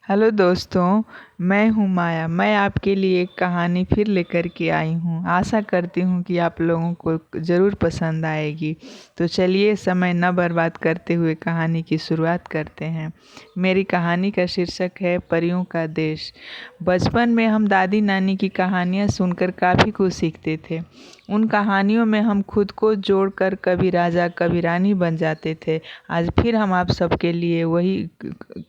Hello दोस्तों, मैं हूँ माया। मैं आपके लिए एक कहानी फिर लेकर के आई हूँ। आशा करती हूँ कि आप लोगों को ज़रूर पसंद आएगी। तो चलिए समय न बर्बाद करते हुए कहानी की शुरुआत करते हैं। मेरी कहानी का शीर्षक है परियों का देश। बचपन में हम दादी नानी की कहानियाँ सुनकर काफ़ी कुछ सीखते थे। उन कहानियों में हम खुद को जोड़कर कभी राजा कभी रानी बन जाते थे। आज फिर हम आप सबके लिए वही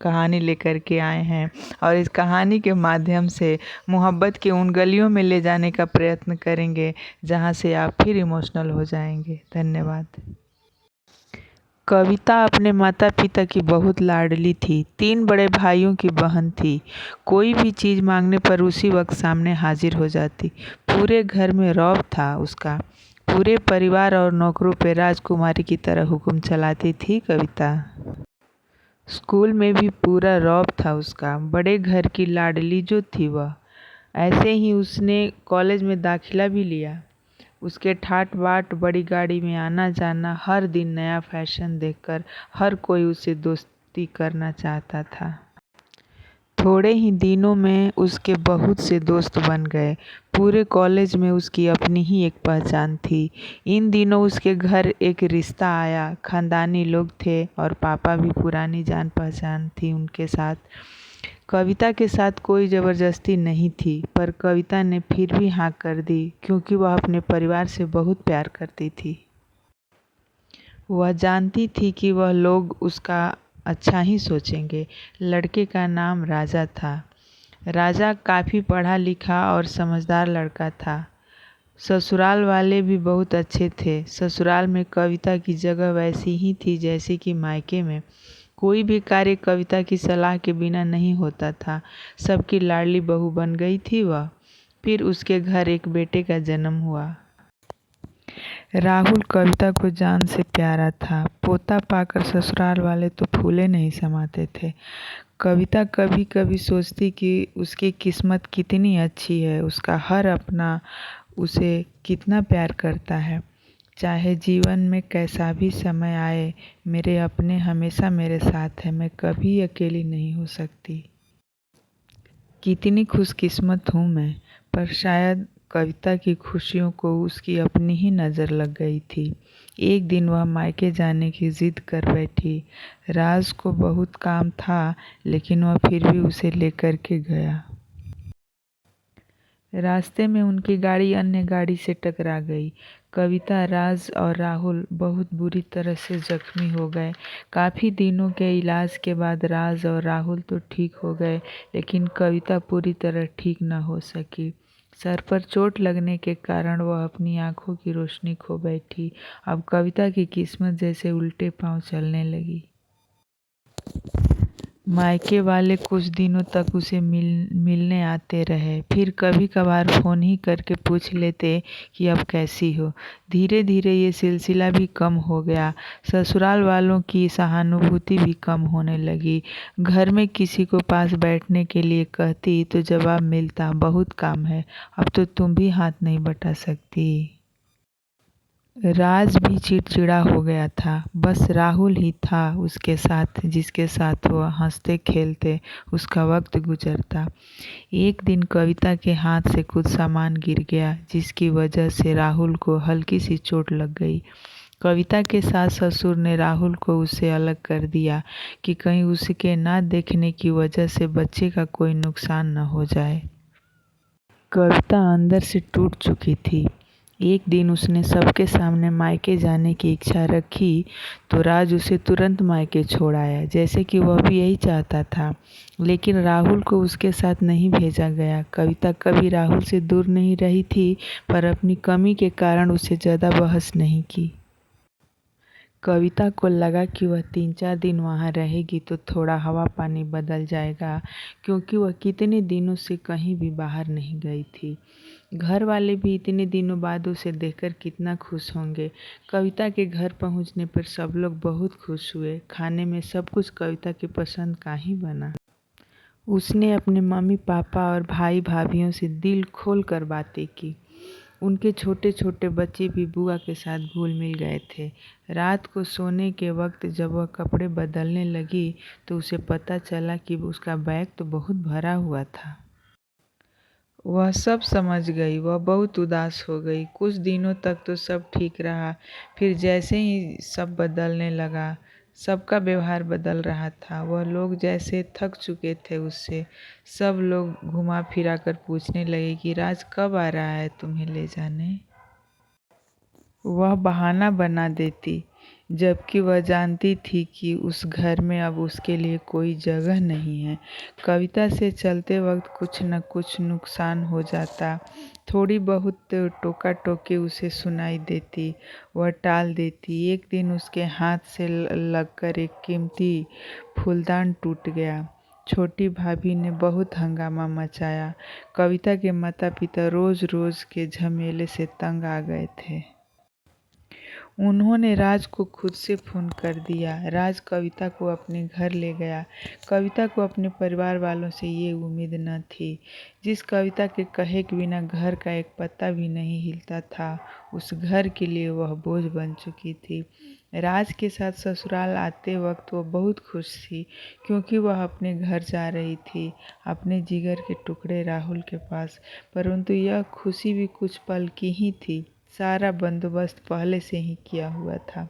कहानी लेकर के आए हैं और इस कहानी के माध्यम से मोहब्बत के उन गलियों में ले जाने का प्रयत्न करेंगे जहां से आप फिर इमोशनल हो जाएंगे। धन्यवाद। कविता अपने माता पिता की बहुत लाडली थी। 3 बड़े भाइयों की बहन थी। कोई भी चीज़ मांगने पर उसी वक्त सामने हाजिर हो जाती। पूरे घर में रौब था उसका। पूरे परिवार और नौकरों पे राजकुमारी की तरह हुक्म चलाती थी कविता। स्कूल में भी पूरा रौब था उसका। बड़े घर की लाडली जो थी वह। ऐसे ही उसने कॉलेज में दाखिला भी लिया। उसके ठाट बाट बड़ी गाड़ी में आना जाना, हर दिन नया फैशन देखकर हर कोई उससे दोस्ती करना चाहता था। थोड़े ही दिनों में उसके बहुत से दोस्त बन गए। पूरे कॉलेज में उसकी अपनी ही एक पहचान थी। इन दिनों उसके घर एक रिश्ता आया। खानदानी लोग थे और पापा भी पुरानी जान पहचान थी उनके साथ। कविता के साथ कोई ज़बरदस्ती नहीं थी, पर कविता ने फिर भी हाँ कर दी क्योंकि वह अपने परिवार से बहुत प्यार करती थी। वह जानती थी कि वह लोग उसका अच्छा ही सोचेंगे। लड़के का नाम राजा था। राजा काफ़ी पढ़ा लिखा और समझदार लड़का था। ससुराल वाले भी बहुत अच्छे थे। ससुराल में कविता की जगह वैसी ही थी जैसे कि मायके में। कोई भी कार्य कविता की सलाह के बिना नहीं होता था। सबकी लाडली बहू बन गई थी वह। फिर उसके घर एक बेटे का जन्म हुआ। राहुल कविता को जान से प्यारा था। पोता पाकर ससुराल वाले तो फूले नहीं समाते थे। कविता कभी कभी सोचती कि उसकी किस्मत कितनी अच्छी है। उसका हर अपना उसे कितना प्यार करता है। चाहे जीवन में कैसा भी समय आए, मेरे अपने हमेशा मेरे साथ है। मैं कभी अकेली नहीं हो सकती। कितनी खुशकिस्मत हूँ मैं। पर शायद कविता की खुशियों को उसकी अपनी ही नज़र लग गई थी। एक दिन वह मायके जाने की जिद कर बैठी। राज को बहुत काम था, लेकिन वह फिर भी उसे लेकर के गया। रास्ते में उनकी गाड़ी अन्य गाड़ी से टकरा गई। कविता, राज और राहुल बहुत बुरी तरह से जख्मी हो गए। काफ़ी दिनों के इलाज के बाद राज और राहुल तो ठीक हो गए, लेकिन कविता पूरी तरह ठीक न हो सकी। सर पर चोट लगने के कारण वह अपनी आंखों की रोशनी खो बैठी। अब कविता की किस्मत जैसे उल्टे पांव चलने लगी। मायके वाले कुछ दिनों तक उसे मिलने आते रहे। फिर कभी कभार फ़ोन ही करके पूछ लेते कि अब कैसी हो। धीरे धीरे ये सिलसिला भी कम हो गया। ससुराल वालों की सहानुभूति भी कम होने लगी। घर में किसी को पास बैठने के लिए कहती तो जवाब मिलता, बहुत काम है, अब तो तुम भी हाथ नहीं बटा सकती। राज भी चिड़चिड़ा हो गया था। बस राहुल ही था उसके साथ, जिसके साथ वह हंसते खेलते उसका वक्त गुजरता। एक दिन कविता के हाथ से कुछ सामान गिर गया, जिसकी वजह से राहुल को हल्की सी चोट लग गई। कविता के सास ससुर ने राहुल को उससे अलग कर दिया कि कहीं उसके ना देखने की वजह से बच्चे का कोई नुकसान न हो जाए। कविता अंदर से टूट चुकी थी। एक दिन उसने सबके सामने मायके जाने की इच्छा रखी तो राज उसे तुरंत मायके छोड़ आया, जैसे कि वह भी यही चाहता था। लेकिन राहुल को उसके साथ नहीं भेजा गया। कविता कभी राहुल से दूर नहीं रही थी, पर अपनी कमी के कारण उससे ज़्यादा बहस नहीं की। कविता को लगा कि वह 3-4 दिन वहाँ रहेगी तो थोड़ा हवा पानी बदल जाएगा, क्योंकि वह कितने दिनों से कहीं भी बाहर नहीं गई थी। घर वाले भी इतने दिनों बाद उसे देखकर कितना खुश होंगे। कविता के घर पहुँचने पर सब लोग बहुत खुश हुए। खाने में सब कुछ कविता की पसंद का ही बना। उसने अपने मम्मी पापा और भाई भाभीयों से दिल खोल कर बातें की। उनके छोटे छोटे बच्चे भी बुआ के साथ घुल मिल गए थे। रात को सोने के वक्त जब वह कपड़े बदलने लगी तो उसे पता चला कि उसका बैग तो बहुत भरा हुआ था। वह सब समझ गई। वह बहुत उदास हो गई। कुछ दिनों तक तो सब ठीक रहा, फिर जैसे ही सब बदलने लगा, सबका व्यवहार बदल रहा था। वह लोग जैसे थक चुके थे उससे। सब लोग घुमा फिरा कर पूछने लगे कि राज कब आ रहा है तुम्हें ले जाने। वह बहाना बना देती, जबकि वह जानती थी कि उस घर में अब उसके लिए कोई जगह नहीं है। कविता से चलते वक्त कुछ न कुछ नुकसान हो जाता। थोड़ी बहुत टोका टोकी उसे सुनाई देती, वह टाल देती। एक दिन उसके हाथ से लगकर एक कीमती फूलदान टूट गया। छोटी भाभी ने बहुत हंगामा मचाया। कविता के माता पिता रोज रोज के झमेले से तंग आ गए थे। उन्होंने राज को खुद से फ़ोन कर दिया। राज कविता को अपने घर ले गया। कविता को अपने परिवार वालों से ये उम्मीद न थी। जिस कविता के कहे के बिना घर का एक पत्ता भी नहीं हिलता था, उस घर के लिए वह बोझ बन चुकी थी। राज के साथ ससुराल आते वक्त वह बहुत खुश थी, क्योंकि वह अपने घर जा रही थी, अपने जिगर के टुकड़े राहुल के पास। परंतु यह खुशी भी कुछ पल की ही थी। सारा बंदोबस्त पहले से ही किया हुआ था।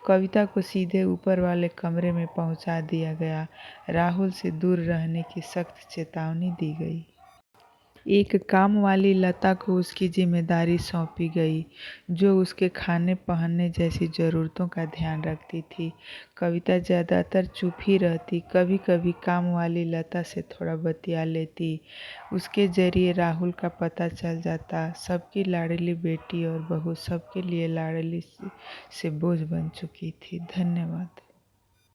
कविता को सीधे ऊपर वाले कमरे में पहुंचा दिया गया। राहुल से दूर रहने की सख्त चेतावनी दी गई। एक काम वाली लता को उसकी जिम्मेदारी सौंपी गई, जो उसके खाने पहनने जैसी ज़रूरतों का ध्यान रखती थी। कविता ज़्यादातर चुप ही रहती। कभी कभी काम वाली लता से थोड़ा बतिया लेती। उसके जरिए राहुल का पता चल जाता। सबकी लाडली बेटी और बहू सबके लिए लाडली से बोझ बन चुकी थी। धन्यवाद।